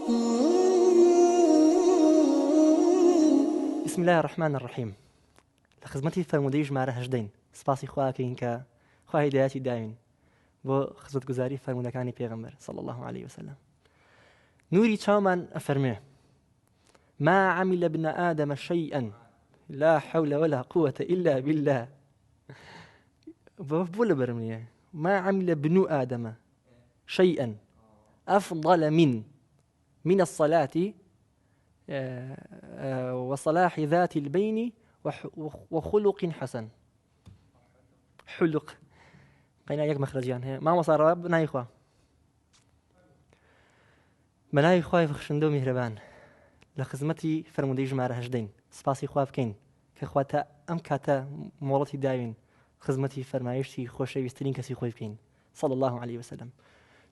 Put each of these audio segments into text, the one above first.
بسم الله الرحمن الرحيم. لخدمتي فرمودي ژمارە هەژدەین سپاسی خواکەین کە خوا هیدایەتی داوین بۆ خزمەتگوزاری فەرمودەکانی پێغەمبەر صلی الله عليه وسلم. نوری چاومان ئەفەرمێ: ما عمل ابن آدم شيئا لا حول ولا قوة إلا بالله. بۆ لەبەرم نییە. ما عمل ابن آدم شيئا أفضل من الصلاة وصلاح ذات البين وخلق حسن. حلق قينا يك مخرجيان هي ما وصار بناي خوا بناي خوا فخشندو مهربان لخدمتي فرمودي ژمارە هەژدەین سپاسی خوا بکەین کە خواتە ئەم کاتە مۆڵەتی داوین خزمەتی فەرمایشتی خۆشەویستترین کەسی خۆی بکەین صلى الله عليه وسلم.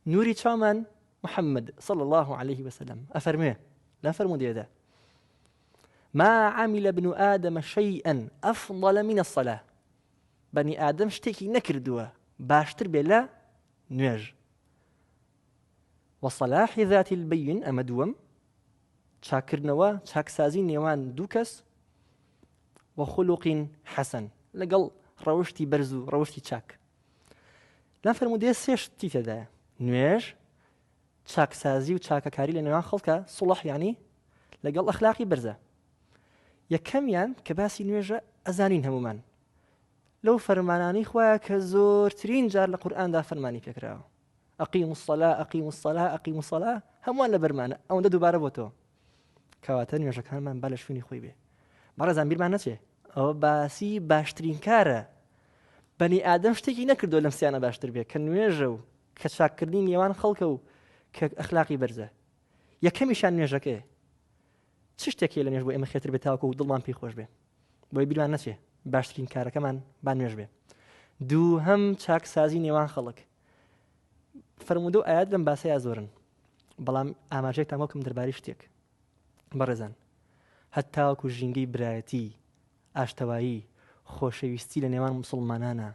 نوری چاومان محمد صلى الله عليه وسلم أفرميه لا فرمودي ده: ما عمل ابن آدم شيئا أفضل من الصلاة. بني آدم شتێکی نەکردووە باشتر بێ لە نوێژ. وصلاح ذات البين ئەمە دووەم، چاکردنەوە چاکسازی نێوان دوو کەس، وخلق حسن لەگەڵ ڕەوشتی بەرز و ڕەوشتی چاک. لەم فەرمودەیە سێ شتی تێدایە: نوێژ، چاکسازی و چاکەکاری لە نێوان خەڵکە، سوڵح یعنی لەگەڵ ئەخلاقی بەرزە. یەکەمیان کە باسی نوێژە ئەزانین هەمومان لەو فەرمانانەی خوایە کە زۆرترین جار لە قورئاندا فەرمانی پێکراوە: ئەقیموا الصلاة ئەقیموا الصلاة ئەقیموا الصلاة. هەمووان لە بەرمانە ئەوەندە دووبارە بۆ تۆ کەواتە نوێژەکانمان با لە شوێنی خۆی بێ. بەڕێزان بیرمان نەچێ ئەوە باسی باشترین کارە. بەنی ئادەم شتێکی نەکردو لەم سیانە باشتر بێ کە نوێژە و کە چاککردنی نێوان خەڵکە و کە ئەخلاقی بەرزە. یەکەمیشان نوێژەکەیە. چ شتێکی لە نوێژ بۆ ئێمە خێتر بێت تاوەکو و دڵمان پێی خۆش بێ بۆی بیرمان نەچێ باشترین کارەکەمان با نوێژ بێ. دووهەم چاکسازی نێوان خەڵک. فەرموودە و ئايات لەم باسەیە زۆرن بەڵام ئاماژەیەکتان بۆ بکەم دەربارەی شتێک. بەڕێزان هەتاوەکو ژینگەی برایەتی، ئاشتەوایی، خۆشەویستی لە نێوان موسڵمانانە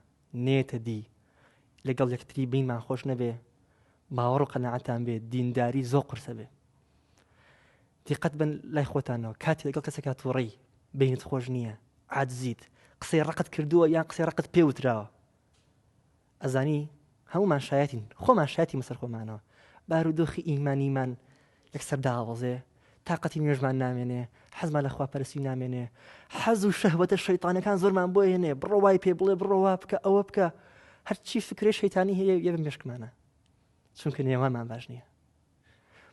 نێتە دی، لەگەڵ یەکتری بینمان خۆش نەبێ، باوەڕ و قەناعەتان بێ، دینداری زۆر قورسە بێ. دیقەت بن لای خۆتانەوە کاتی لەگەڵ کەسێکا تووڕەی بینت خۆش نییە، عاجزیت، قسەی ڕقت کردووە یان قسەی ڕقت پێوتراوە، ئەزانی هەمومان شایەتین، خۆمان شایەتی مەسەر خۆمانەوە. بارودۆخی ئیمانیمان یەکسەر داوەزێ، تاقەتی نوێژمان نامێنێ، حەزمان لە خواپەرستی نامێنێ، حەز و شەهوەتە شەیطانەکان زۆرمان بۆ هێنێ، بڕۆ وای پێ بڵێ، بڕۆ وا بکە، ئەوە بکە، هەرچی فکرێ شەیطانی هەیە یە بمێشکمانە، چونکە نێوانمان باش نییە.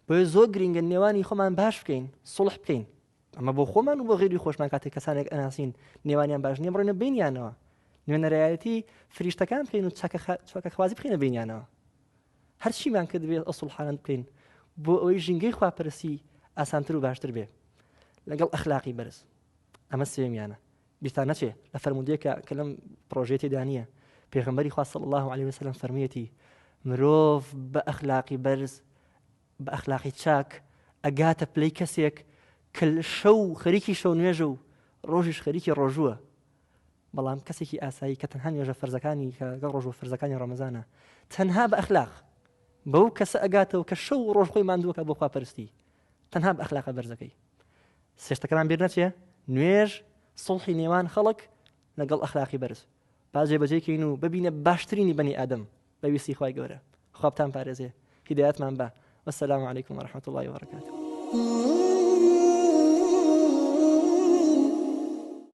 بۆیە زۆر گرنگە نێوانی خۆمان باش بکەین، سوڵح بکەین، ئەمە بۆ خۆمان و بۆ غێری خۆشمان. کاتێک کەسانێک ئەناسین نێوانیان باش نییە بڕێنە بینیانەوە، نوێنەرایەتی فریشتەکان بکەین و چاکەخوازی بخینە بینیانەوە. هەرچیمان کرد بێت ئەسوڵحانەت بکەین بۆ ئەوەی ژینگەی خواپەرستی ئاسانتر و باشتر بێ لەگەڵ ئەخلاقی بەرز. ئەمە سێمیانە. بیرتان نەچێ لە فەرمودەیەکە کە لەم پرۆژەیە تێدا نییە پێغەمبەری خوا صلی الله عليه وسلم فەرموویەتی: مرۆڤ بە ئەخلاقی بەرز، بە ئەخلاقی چاک ئەگاتە پلەی کەسێک کە شەو خەریکی شەو نوێژە و ڕۆژیش خەریکی ڕۆژووە. بەڵام کەسێکی ئاسایی کە تەنها نوێژە فەرزەکانی کە گەڵ ڕۆژ و فەرزەکانی ڕەمەزانە تەنها بە ئەخلاق بەو کەسە ئەگاتەوە کە شەو ڕۆژ خۆی ماندووەکە بۆ خواپەرستی، تەنها بە ئەخلاقە بەرزەکەی. سێشتەکەمان بیر نەچێ: نوێژ، سڵحی نێوان خەڵک لەگەڵ ئەخلاقی بەرز. با جێبەجێکەین و ببینە باشترینی بەنی ئادەم بە ویستی خوای گەورە. خوابتان پارێزێ، هیدایەتمان بە. والسلام عليكم ورحمة الله وبركاته.